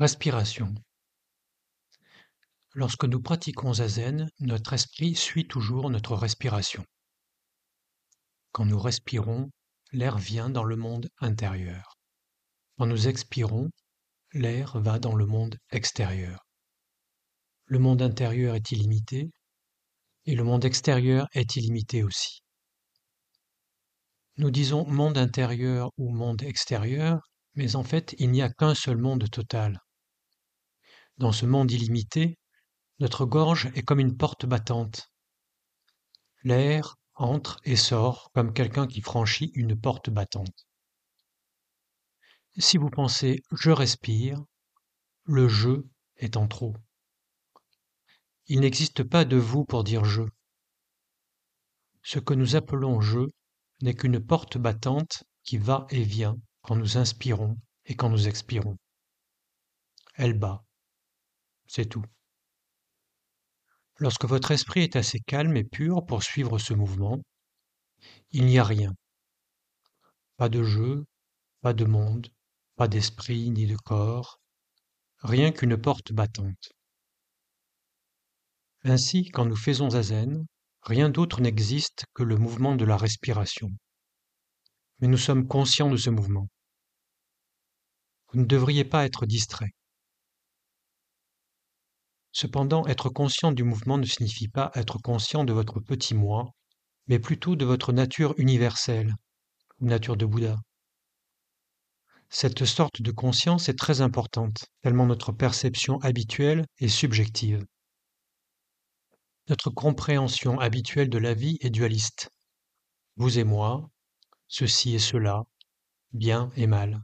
Respiration. Lorsque nous pratiquons zazen, notre esprit suit toujours notre respiration. Quand nous respirons, l'air vient dans le monde intérieur. Quand nous expirons, l'air va dans le monde extérieur. Le monde intérieur est illimité et le monde extérieur est illimité aussi. Nous disons monde intérieur ou monde extérieur, mais en fait, il n'y a qu'un seul monde total. Dans ce monde illimité, notre gorge est comme une porte battante. L'air entre et sort comme quelqu'un qui franchit une porte battante. Si vous pensez « je respire », le « je » est en trop. Il n'existe pas de vous pour dire « je ». Ce que nous appelons « je » n'est qu'une porte battante qui va et vient quand nous inspirons et quand nous expirons. Elle bat. C'est tout. Lorsque votre esprit est assez calme et pur pour suivre ce mouvement, il n'y a rien. Pas de jeu, pas de monde, pas d'esprit ni de corps, rien qu'une porte battante. Ainsi, quand nous faisons zazen, rien d'autre n'existe que le mouvement de la respiration. Mais nous sommes conscients de ce mouvement. Vous ne devriez pas être distrait. Cependant, être conscient du mouvement ne signifie pas être conscient de votre petit moi, mais plutôt de votre nature universelle, ou nature de Bouddha. Cette sorte de conscience est très importante, tellement notre perception habituelle est subjective. Notre compréhension habituelle de la vie est dualiste. Vous et moi, ceci et cela, bien et mal.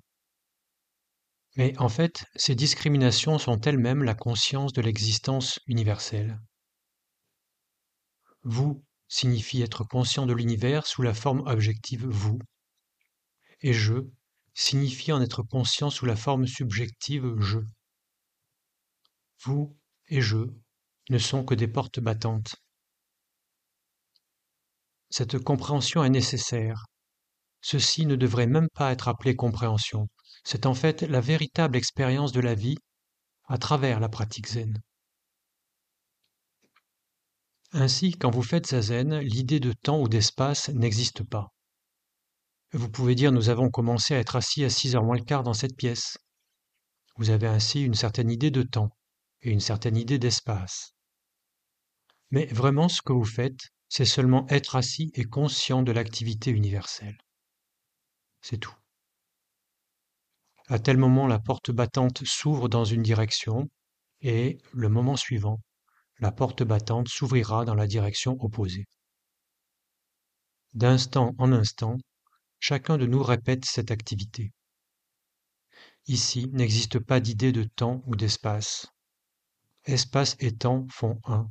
Mais en fait, ces discriminations sont elles-mêmes la conscience de l'existence universelle. Vous signifie être conscient de l'univers sous la forme objective vous, et je signifie en être conscient sous la forme subjective je. Vous et je ne sont que des portes battantes. Cette compréhension est nécessaire. Ceci ne devrait même pas être appelé compréhension. C'est en fait la véritable expérience de la vie à travers la pratique zen. Ainsi, quand vous faites zazen, l'idée de temps ou d'espace n'existe pas. Vous pouvez dire « nous avons commencé à être assis à 6h moins le quart dans cette pièce ». Vous avez ainsi une certaine idée de temps et une certaine idée d'espace. Mais vraiment ce que vous faites, c'est seulement être assis et conscient de l'activité universelle. C'est tout. À tel moment, la porte battante s'ouvre dans une direction et, le moment suivant, la porte battante s'ouvrira dans la direction opposée. D'instant en instant, chacun de nous répète cette activité. Ici n'existe pas d'idée de temps ou d'espace. Espace et temps font un.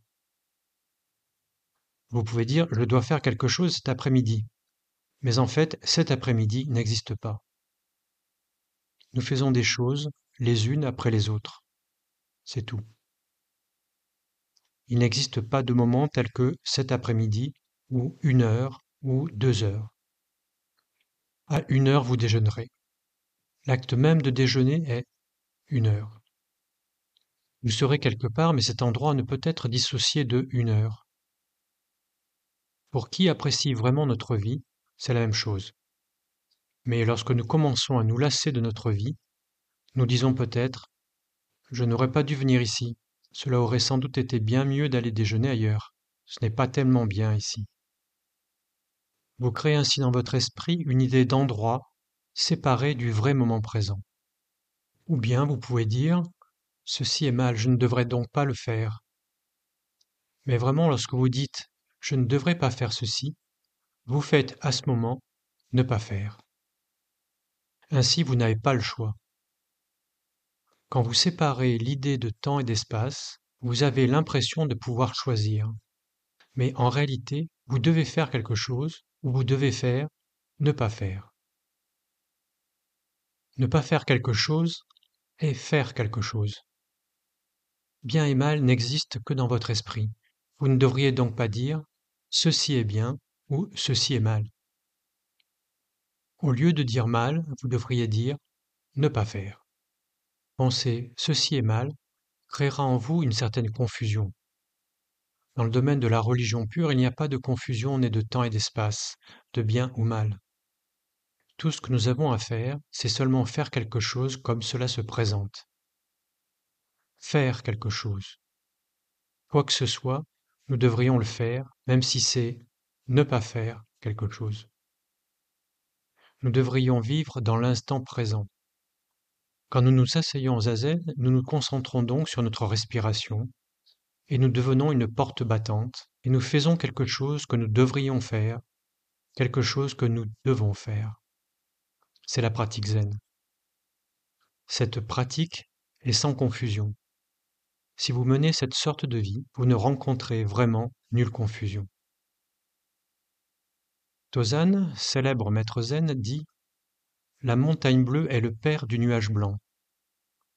Vous pouvez dire « je dois faire quelque chose cet après-midi ». Mais en fait, cet après-midi n'existe pas. Nous faisons des choses les unes après les autres. C'est tout. Il n'existe pas de moment tel que cet après-midi, ou 1 heure, ou 2 heures. À 1 heure, vous déjeunerez. L'acte même de déjeuner est 1 heure. Vous serez quelque part, mais cet endroit ne peut être dissocié de 1 heure. Pour qui apprécie vraiment notre vie, c'est la même chose. Mais lorsque nous commençons à nous lasser de notre vie, nous disons peut-être « je n'aurais pas dû venir ici, cela aurait sans doute été bien mieux d'aller déjeuner ailleurs, ce n'est pas tellement bien ici ». Vous créez ainsi dans votre esprit une idée d'endroit séparée du vrai moment présent. Ou bien vous pouvez dire « ceci est mal, je ne devrais donc pas le faire ». Mais vraiment, lorsque vous dites « je ne devrais pas faire ceci », vous faites à ce moment « ne pas faire ». Ainsi, vous n'avez pas le choix. Quand vous séparez l'idée de temps et d'espace, vous avez l'impression de pouvoir choisir. Mais en réalité, vous devez faire quelque chose ou vous devez faire ne pas faire. Ne pas faire quelque chose est faire quelque chose. Bien et mal n'existent que dans votre esprit. Vous ne devriez donc pas dire « ceci est bien » ou « ceci est mal ». Au lieu de dire « mal », vous devriez dire « ne pas faire ». Penser ceci est mal créera en vous une certaine confusion. Dans le domaine de la religion pure, il n'y a pas de confusion née de temps et d'espace, de bien ou mal. Tout ce que nous avons à faire, c'est seulement faire quelque chose comme cela se présente. Faire quelque chose. Quoi que ce soit, nous devrions le faire, même si c'est ne pas faire quelque chose. Nous devrions vivre dans l'instant présent. Quand nous nous asseyons en zazen, nous nous concentrons donc sur notre respiration et nous devenons une porte battante et nous faisons quelque chose que nous devrions faire, quelque chose que nous devons faire. C'est la pratique zen. Cette pratique est sans confusion. Si vous menez cette sorte de vie, vous ne rencontrez vraiment nulle confusion. Tozan, célèbre maître zen, dit « La montagne bleue est le père du nuage blanc.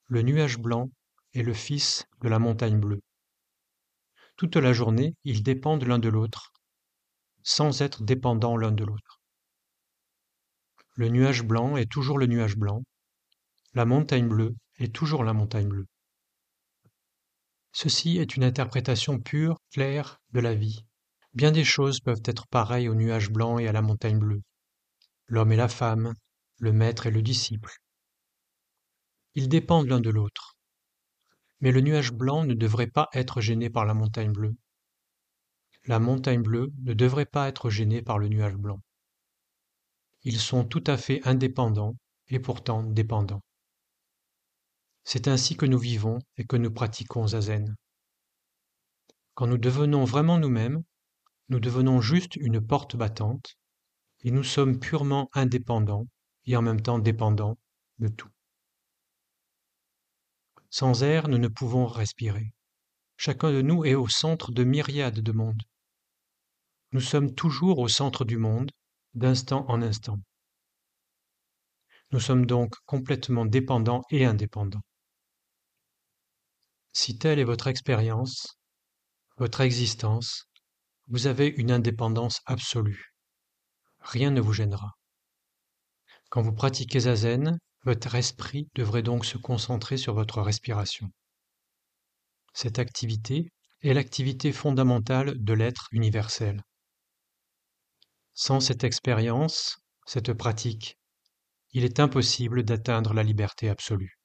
Le nuage blanc est le fils de la montagne bleue. Toute la journée, ils dépendent l'un de l'autre, sans être dépendants l'un de l'autre. Le nuage blanc est toujours le nuage blanc, la montagne bleue est toujours la montagne bleue. » Ceci est une interprétation pure, claire de la vie. Bien des choses peuvent être pareilles au nuage blanc et à la montagne bleue. L'homme et la femme, le maître et le disciple. Ils dépendent l'un de l'autre. Mais le nuage blanc ne devrait pas être gêné par la montagne bleue. La montagne bleue ne devrait pas être gênée par le nuage blanc. Ils sont tout à fait indépendants et pourtant dépendants. C'est ainsi que nous vivons et que nous pratiquons zazen. Quand nous devenons vraiment nous-mêmes, nous devenons juste une porte battante et nous sommes purement indépendants et en même temps dépendants de tout. Sans air, nous ne pouvons respirer. Chacun de nous est au centre de myriades de mondes. Nous sommes toujours au centre du monde, d'instant en instant. Nous sommes donc complètement dépendants et indépendants. Si telle est votre expérience, votre existence, vous avez une indépendance absolue. Rien ne vous gênera. Quand vous pratiquez zazen, votre esprit devrait donc se concentrer sur votre respiration. Cette activité est l'activité fondamentale de l'être universel. Sans cette expérience, cette pratique, il est impossible d'atteindre la liberté absolue.